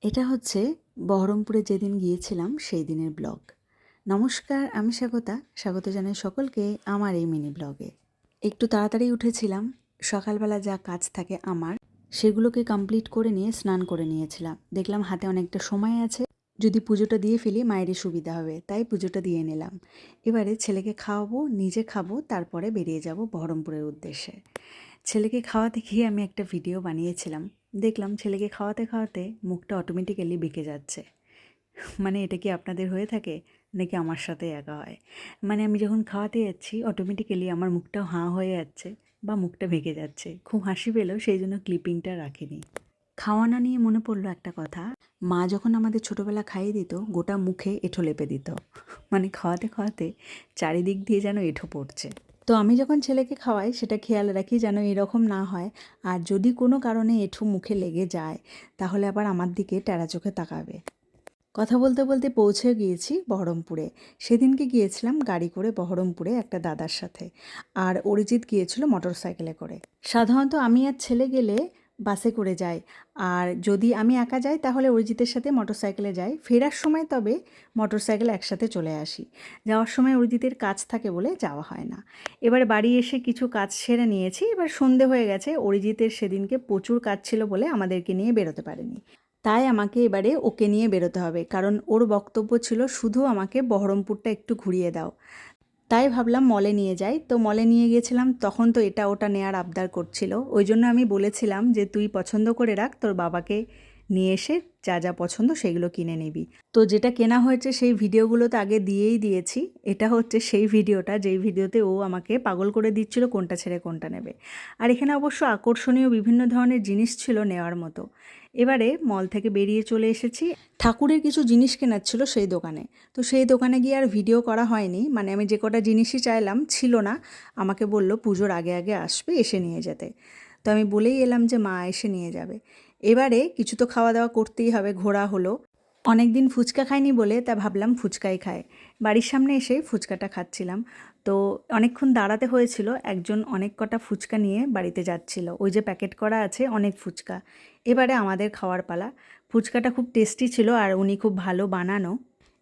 এটা হচ্ছে বহরমপুরে যেদিন গিয়েছিলাম সেই দিনের ব্লগ। নমস্কার, আমি স্বাগত জানাই সকলকে আমার এই মিনি ব্লগে। একটু তাড়াতাড়ি উঠেছিলাম, সকালবেলা যা কাজ থাকে আমার সেগুলোকে কমপ্লিট করে নিয়ে স্নান করে নিয়েছিলাম। দেখলাম হাতে অনেকটা সময় আছে, যদি পুজোটা দিয়ে ফেলি মায়েরই সুবিধা হবে, তাই পুজোটা দিয়ে নিলাম। এবারে ছেলেকে খাওয়াবো, নিজে খাবো, তারপরে বেরিয়ে যাব বহরমপুরের উদ্দেশ্যে। ছেলেকে খাওয়াতে গিয়ে আমি একটা ভিডিও বানিয়েছিলাম। দেখলাম ছেলেকে খাওয়াতে খাওয়াতে মুখটা অটোমেটিক্যালি বেঁকে যাচ্ছে। মানে এটা কি আপনাদের হয়ে থাকে নাকি আমার সাথে একা হয়? মানে আমি যখন খাওয়াতে যাচ্ছি অটোমেটিক্যালি আমার মুখটাও হাঁ হয়ে যাচ্ছে বা মুখটা বেঁকে যাচ্ছে। খুব হাসি পেল, সেই জন্য ক্লিপিংটা রাখিনি। খাওয়ানো নিয়ে মনে পড়লো একটা কথা। মা যখন আমাদের ছোটোবেলা খাইয়ে দিত, গোটা মুখে এঁঠো লেপে দিত। মানে খাওয়াতে খাওয়াতে চারিদিক দিয়ে যেন এঁঠো পড়ছে। তো আমি যখন ছেলেকে খাওয়াই সেটা খেয়াল রাখি যেন এরকম না হয়। আর যদি কোনো কারণে এঁঠো মুখে লেগে যায় তাহলে আবার আমার দিকে টেরা চোখে তাকাবে। কথা বলতে বলতে পৌঁছে গিয়েছি বহরমপুরে। সেদিনকে গিয়েছিলাম গাড়ি করে বহরমপুরে একটা দাদার সাথে, আর অরিজিৎ গিয়েছিল মোটর সাইকেলে করে। সাধারণত আমি আর ছেলে গেলে বাসে করে যাই, আর যদি আমি একা যাই তাহলে অরিজিতের সাথে মোটর সাইকেলে যাই। ফেরার সময় তবে মোটর সাইকেলে একসাথে চলে আসি। যাওয়ার সময় অরিজিতের কাজ থাকে বলে যাওয়া হয় না। এবার বাড়ি এসে কিছু কাজ সেরে নিয়েছি। এবার সন্ধে হয়ে গেছে, অরিজিতের সেদিনকে প্রচুর কাজ ছিল বলে আমাদেরকে নিয়ে বেরোতে পারেনি। তাই আমাকে এবারে ওকে নিয়ে বেরোতে হবে, কারণ ওর বক্তব্য ছিল শুধু আমাকে বহরমপুরটা একটু ঘুরিয়ে দাও। তাই ভাবলাম মলে নিয়ে যাই। তো মলে নিয়ে গেছিলাম, তখন তো এটা ওটা নেয়ার আবদার করছিল। ওই জন্য আমি বলেছিলাম যে তুই পছন্দ করে রাখ, তোর বাবাকে নিয়ে এসে যা যা পছন্দ সেগুলো কিনে নিবি। তো যেটা কেনা হয়েছে সেই ভিডিওগুলো তো আগে দিয়েই দিয়েছি। এটা হচ্ছে সেই ভিডিওটা যেই ভিডিওতে ও আমাকে পাগল করে দিচ্ছিল কোনটা ছেড়ে কোনটা নেবে। আর এখানে অবশ্য আকর্ষণীয় বিভিন্ন ধরনের জিনিস ছিল নেওয়ার মতো। এবারে মল থেকে বেরিয়ে চলে এসেছি। ঠাকুরের কিছু জিনিস কেনার ছিল সেই দোকানে। তো সেই দোকানে গিয়ে আর ভিডিও করা হয়নি। মানে আমি যে কটা জিনিসই চাইলাম ছিল না। আমাকে বলল পুজোর আগে আগে আসবে, এসে নিয়ে যেতে। তো আমি বলেই এলাম যে মা এসে নিয়ে যাবে। এবারে কিছু তো খাওয়া দাওয়া করতেই হবে, ঘোরা হলো। অনেক দিন ফুচকা খাইনি বলে তা ভাবলাম ফুচকাই খায়। বাড়ির সামনে এসে ফুচকাটা খাচ্ছিলাম। তো অনেকক্ষণ দাঁড়াতে হয়েছিল, একজন অনেক কটা ফুচকা নিয়ে বাড়িতে যাচ্ছিল। ওই যে প্যাকেট করা আছে অনেক ফুচকা। এবারে আমাদের খাওয়ার পালা। ফুচকাটা খুব টেস্টি ছিল আর উনি খুব ভালো বানানো।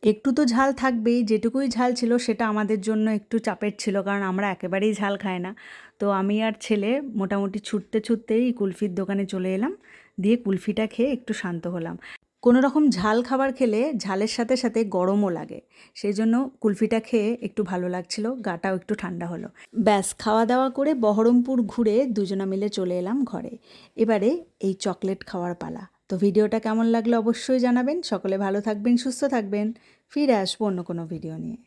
একটু তো ঝাল থাকবেই, যেটুকুই ঝাল ছিল সেটা আমাদের জন্য একটু চাপের ছিল, কারণ আমরা একেবারেই ঝাল খাই না। তো আমি আর ছেলে মোটামুটি ছুটতে ছুটতেই কুলফির দোকানে চলে এলাম, দিয়ে কুলফিটা খেয়ে একটু শান্ত হলাম। কোনো রকম ঝাল খাবার খেলে ঝালের সাথে সাথে গরমও লাগে, সেই জন্য কুলফিটা খেয়ে একটু ভালো লাগছিল, গাটাও একটু ঠান্ডা হলো। ব্যাস খাওয়া দাওয়া করে বহরমপুর ঘুরে দুজনা মিলে চলে এলাম ঘরে। এবারে এই চকলেট খাওয়ার পালা। তো ভিডিওটা কেমন লাগলো অবশ্যই জানাবেন। সকলে ভালো থাকবেন, সুস্থ থাকবেন। ফিরে আসবো অন্য কোনো ভিডিও নিয়ে।